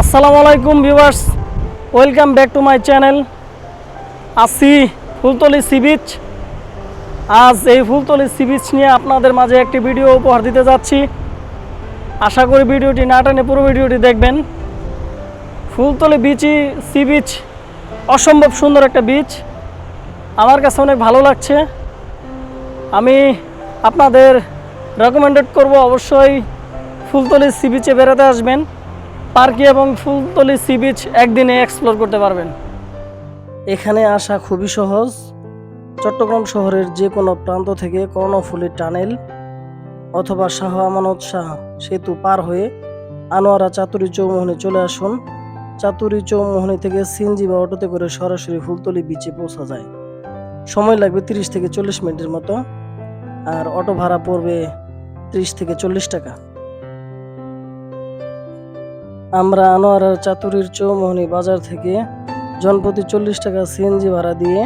আসসালামু আলাইকুম viewers, welcome back to my channel. আসি ফুলতলি সি বিচ। আজ এই ফুলতলি সি বিচ নিয়ে আপনাদের মাঝে একটি ভিডিও উপহার দিতে যাচ্ছি। আশা করি ভিডিওটি না টেনে পুরো ভিডিওটি দেখবেন। ফুলতলি সি বিচ অসম্ভব সুন্দর একটা বিচ, আমার কাছে অনেক ভালো লাগছে। আমি আপনাদের রেকমেন্ডেড করব অবশ্যই ফুলতলি সি বিচে বেড়াতে আসবেন। পার্কি এবং ফুলতলি সি বিচ একদিনে এক্সপ্লোর করতে পারবেন। এখানে আসা খুবই সহজ। চট্টগ্রাম শহরের যে কোনো প্রান্ত থেকে কর্ণফুলী টানেল অথবা শাহ আমানত শাহ সেতু পার হয়ে আনোয়ারা চাতুরী চৌমুহনী চলে আসুন। চাতুরী চৌমুহনী থেকে সিএনজি বা অটোতে করে সরাসরি ফুলতলি বিচে পৌঁছা যায়। সময় লাগবে 30 থেকে 40 মিনিটের মতো, আর অটো ভাড়া পড়বে 30 থেকে 40 টাকা। আমরা আনোয়ারার চাতুরীর চৌমুহনী বাজার থেকে জনপ্রতি 40 টাকা সিএনজি ভাড়া দিয়ে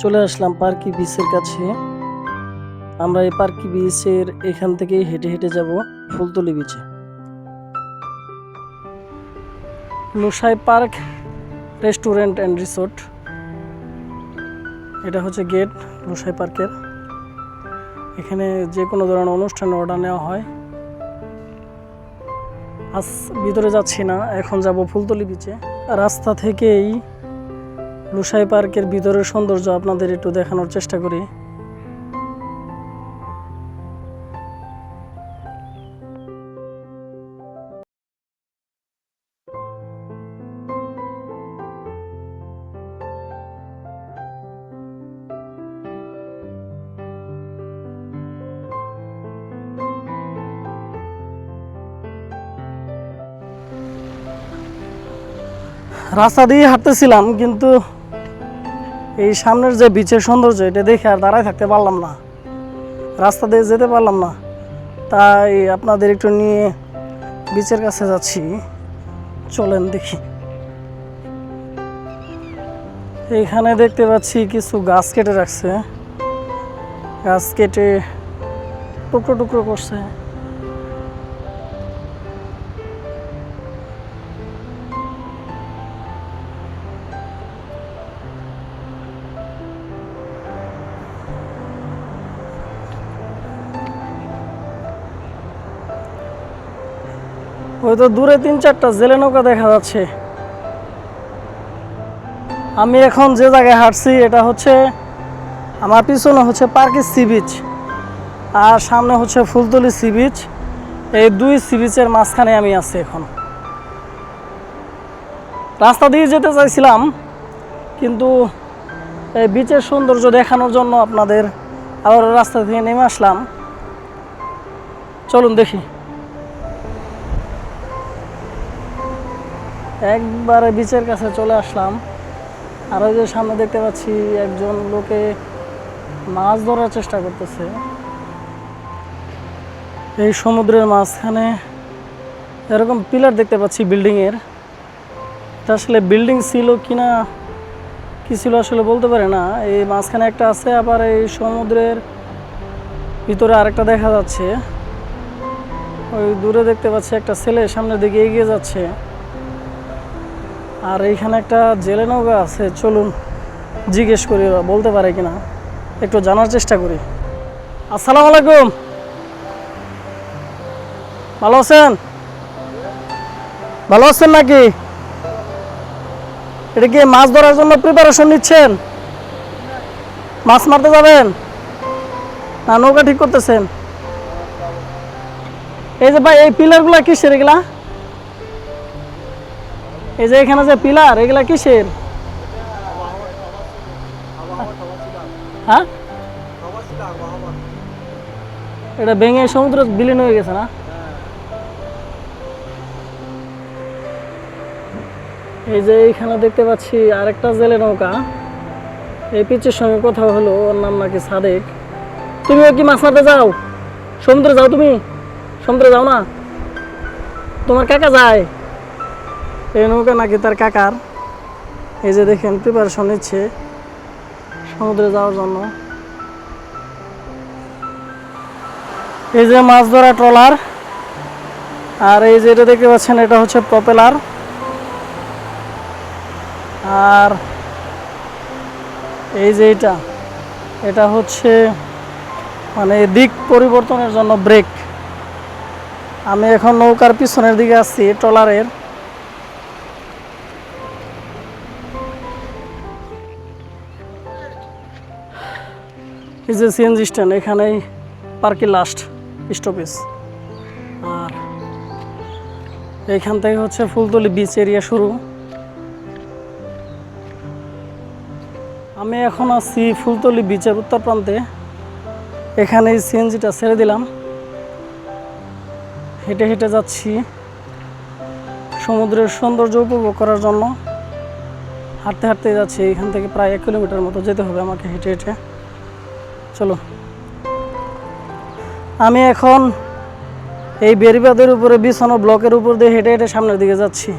চলে আসলাম পার্কি বিচের কাছে। আমরা এই পার্কি বিচের এখান থেকে হেঁটে হেঁটে যাব ফুলতলি বিচে। Lushai park restaurant and resort, এটা হচ্ছে গেট লুসাই পার্কের। এখানে যে কোনো ধরনের অনুষ্ঠানে অর্ডার নেওয়া হয়। আজ ভিতরে যাচ্ছি না, এখন যাব ফুলতলি বিচে। রাস্তা থেকেই লুসাই পার্কের ভিতরের সৌন্দর্য আপনাদের একটু দেখানোর চেষ্টা করি। রাস্তা দিয়ে হাঁটতেছিলাম, কিন্তু এই সামনের যে বিচের সৌন্দর্য এটা দেখে আর দাঁড়ায় থাকতে পারলাম না, রাস্তা দিয়ে যেতে পারলাম না। তাই আপনাদের একটু নিয়ে বিচের কাছে যাচ্ছি, চলেন দেখি। এইখানে দেখতে পাচ্ছি কিছু গাছ কেটে রাখছে, গাছ কেটে টুকরো টুকরো করছে। ওই তো দূরে 3-4টা জেলে নৌকা দেখা যাচ্ছে। আমি এখন যে জায়গায় হাঁটছি এটা হচ্ছে, আমার পিছনে হচ্ছে পার্কি সি বিচ আর সামনে হচ্ছে ফুলতলি সি বিচ। এই দুই সি বিচের মাঝখানে আমি আছি এখন। রাস্তা দিয়ে যেতে চাইছিলাম, কিন্তু এই বিচের সৌন্দর্য দেখানোর জন্য আপনাদের আবার রাস্তা থেকে নেমে আসলাম। চলুন দেখি। একবারে বিচের কাছে চলে আসলাম, আর ওই যে সামনে দেখতে পাচ্ছি একজন লোকে মাছ ধরার চেষ্টা করতেছে। এই সমুদ্রের মাঝখানে এরকম পিলার দেখতে পাচ্ছি বিল্ডিংয়ের। এটা আসলে বিল্ডিং ছিল কিনা কি ছিল আসলে বলতে পারে না। এই মাঝখানে একটা আছে, আবার এই সমুদ্রের ভিতরে আরেকটা দেখা যাচ্ছে। ওই দূরে দেখতে পাচ্ছি একটা ছেলে সামনের দিকে এগিয়ে যাচ্ছে, আর এইখানে একটা জেলে নৌকা আছে। চলুন জিজ্ঞেস করি বলতে পারে কিনা, একটু জানার চেষ্টা করি। আসসালামু আলাইকুম, ভালো আছেন? ভালো আছেন নাকি? এটা কি মাছ ধরার জন্য প্রিপারেশন নিচ্ছেন? মাছ মারতে যাবেন না নৌকা ঠিক করতেছেন? এই যে ভাই, এই পিলারগুলা কিসের এগুলা? এই যে এখানে যে পিলার, এগুলা কিসের? হ্যাঁ, এটা ভেঙে সমুদ্র বিলীন হয়ে গেছে না? এই যে এইখানে দেখতে পাচ্ছি আরেকটা জেলে নৌকা। এই পিচের সঙ্গে কথা হলো, ওর নাম নাকি সাদেক। তুমিও কি মাছ মারতে যাও? সমুদ্রে যাও? তুমি সমুদ্রে যাও না? তোমার কাকা যায়? এই নৌকা নাকি তার কাকার। এই যে দেখেন প্রিপারেশন নিচ্ছে সমুদ্রে যাওয়ার জন্য। এই যে মাছ ধরা ট্রলার, আর এই যে এটা দেখতে পাচ্ছেন এটা হচ্ছে প্রপেলার। আর এই যে এটা হচ্ছে মানে দিক পরিবর্তনের জন্য ব্রেক। আমি এখন নৌকার পিছনের দিকে আছি ট্রলারের। এই যে সিএনজি স্ট্যান্ড, এখানেই পার্কের লাস্ট স্টপেজ। আর এইখান থেকে হচ্ছে ফুলতলি বিচ এরিয়া শুরু। আমি এখন আছি ফুলতলি বিচের উত্তর প্রান্তে। এখানে সিএনজিটা ছেড়ে দিলাম, হেঁটে হেঁটে যাচ্ছি সমুদ্রের সৌন্দর্য উপভোগ করার জন্য। হাঁটতে হাঁটতে যাচ্ছি, এখান থেকে প্রায় 1 কিলোমিটার মতো যেতে হবে আমাকে হেঁটে হেঁটে। চলো, আমি এখন এই বেড়িবাঁধের উপরে বিছানো ব্লকের উপর দিয়ে হেঁটে হেঁটে সামনের দিকে যাচ্ছি।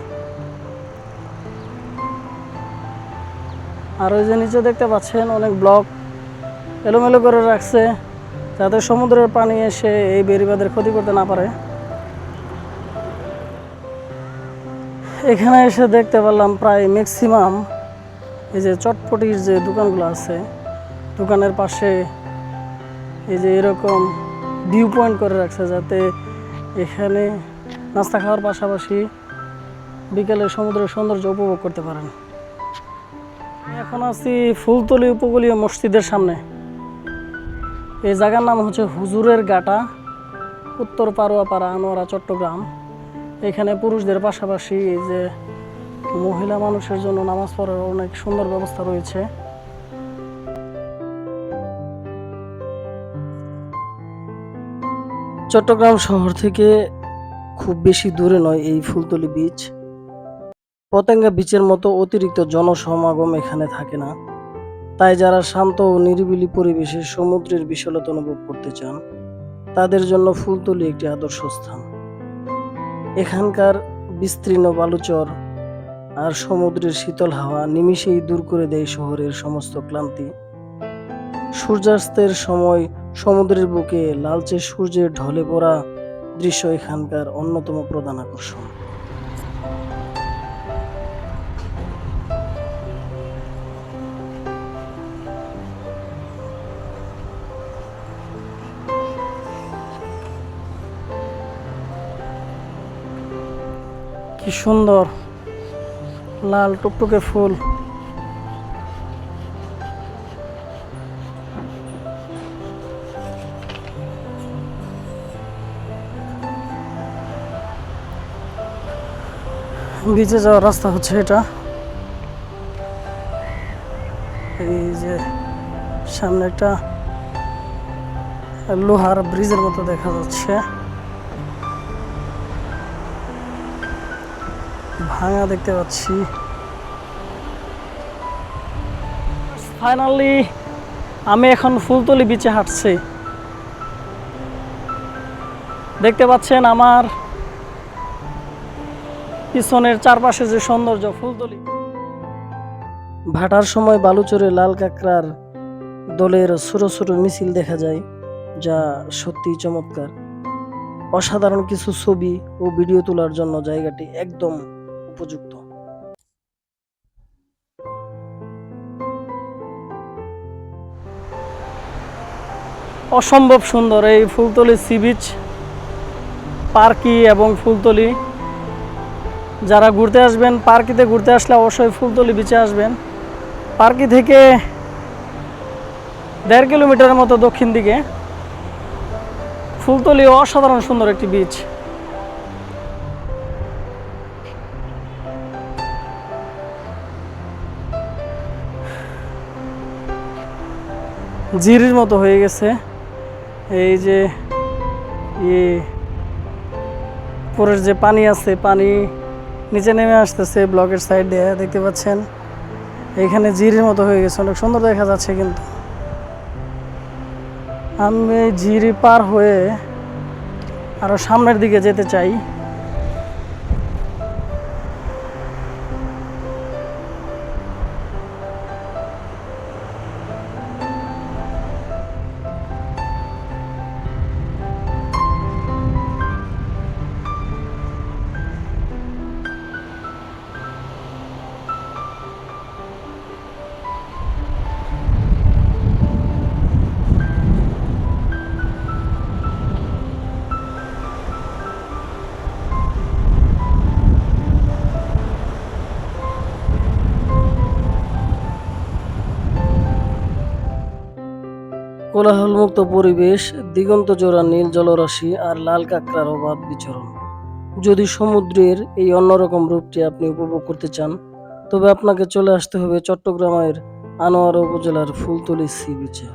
আর ওই যে নিচে দেখতে পাচ্ছেন অনেক ব্লক এলোমেলো করে রাখছে, যাতে সমুদ্রের পানি এসে এই বেড়িবাঁধের ক্ষতি করতে না পারে। এখানে এসে দেখতে পেলাম প্রায় ম্যাক্সিমাম এই যে চটপটির যে দোকানগুলো আছে, দোকানের পাশে এই যে এরকম ভিউ পয়েন্ট করে রাখছে, যাতে এখানে নাস্তা খাওয়ার পাশাপাশি বিকেলে সমুদ্রের সৌন্দর্য উপভোগ করতে পারেন। আমি এখন আছি ফুলতলি উপকূলীয় মসজিদের সামনে। এই জায়গার নাম হচ্ছে হুজুরের গাটা, উত্তর পারুয়াপাড়া, আনোয়ারা, চট্টগ্রাম। এখানে পুরুষদের পাশাপাশি এই যে মহিলা মানুষের জন্য নামাজ পড়ার অনেক সুন্দর ব্যবস্থা রয়েছে। চট্টগ্রাম শহর থেকে খুব বেশি দূরে নয় এই ফুলতলি বিচ। পতেঙ্গা বিচের মতো অতিরিক্ত জনসমাগম এখানে থাকে না। তাই যারা শান্ত ও নিরিবিলি পরিবেশে সমুদ্রের বিশালতা অনুভব করতে চান, তাদের জন্য ফুলতলি একটি আদর্শ স্থান। এখানকার বিস্তীর্ণ বালুচর আর সমুদ্রের শীতল হাওয়া নিমিষেই দূর করে দেয় শহরের সমস্ত ক্লান্তি। সূর্যাস্তের সময় সমুদ্রের বুকে লালচে সূর্যের ঢলে পড়া দৃশ্য এখানকার অন্যতম প্রধান আকর্ষণ। কি সুন্দর লাল টুকটুকে ফুল। বিচে যাওয়ার রাস্তা হচ্ছে এটা। এই যে সামনে একটা লোহার ব্রিজের মতো দেখা যাচ্ছে, ভাঙা দেখতে পাচ্ছি। ফাইনালি আমি এখন ফুলতলি বিচে হাঁটছি। দেখতে পাচ্ছেন আমার পিছনের চারপাশে যে সৌন্দর্য ফুলতলি। ভাটার সময় বালুচরে লাল কাঁকড়ার দলের ছোট ছোট মিছিল দেখা যায়, যা সত্যিই চমৎকার। অসাধারণ কিছু ছবি ও ভিডিও তোলার জন্য জায়গাটি একদম উপযুক্ত। অসম্ভব সুন্দর এই ফুলতলি সি বিচ, পার্কি এবং ফুলতলি। যারা ঘুরতে আসবেন, পার্কিতে ঘুরতে আসলে অবশ্যই ফুলতলি বিচে আসবেন। পার্কি থেকে 1.5 কিলোমিটারের মতো দক্ষিণ দিকে ফুলতলি অসাধারণ সুন্দর একটি বিচ। জিরির মতো হয়ে গেছে। এই যে উপরের যে পানি আছে, পানি নিচে নেমে আসতেছে ব্লকের সাইড দিয়ে, দেখতে পাচ্ছেন। এখানে জিরির মতো হয়ে গেছে, অনেক সুন্দর দেখা যাচ্ছে। কিন্তু আমি জিরি পার হয়ে আরো সামনের দিকে যেতে চাই। কোলাহলমুক্ত পরিবেশ, দিগন্ত জোড়া নীল জলরাশি আর লাল কাঁকড়ার অবাধ বিচরণ। যদি সমুদ্রের এই অন্যরকম রূপটি আপনি উপভোগ করতে চান, তবে আপনাকে চলে আসতে হবে চট্টগ্রামের আনোয়ারা উপজেলার ফুলতলী সি বিচে।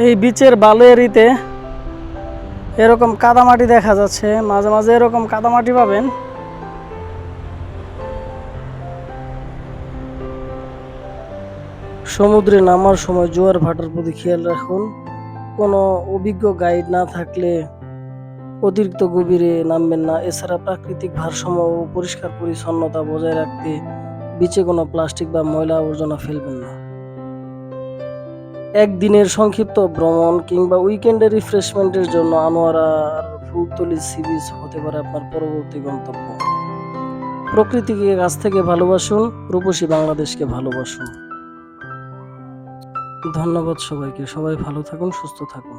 এই বিচের বালু এরিতে এরকম কাদামাটি দেখা যাচ্ছে, মাঝে মাঝে এরকম কাদামাটি পাবেন। সমুদ্রে নামার সময় জোয়ার ভাটার প্রতি খেয়াল রাখুন। কোনো অভিজ্ঞ গাইড না থাকলে অতিরিক্ত গভীরে নামবেন না। এছাড়া প্রাকৃতিক ভারসাম্য ও পরিষ্কার পরিচ্ছন্নতা বজায় রাখতে বিচে কোনো প্লাস্টিক বা ময়লা আবর্জনা ফেলবেন না। একদিনের সংক্ষিপ্ত ভ্রমণ কিংবা উইকেন্ডের রিফ্রেশমেন্টের জন্য আনোয়ারার ফুলতলী সি বিচ হতে পারে আপনার পরবর্তী গন্তব্য। প্রকৃতিকে কাছ থেকে ভালোবাসুন, রূপসী বাংলাদেশকে ভালোবাসুন। ধন্যবাদ সবাইকে। সবাই ভালো থাকুন, সুস্থ থাকুন।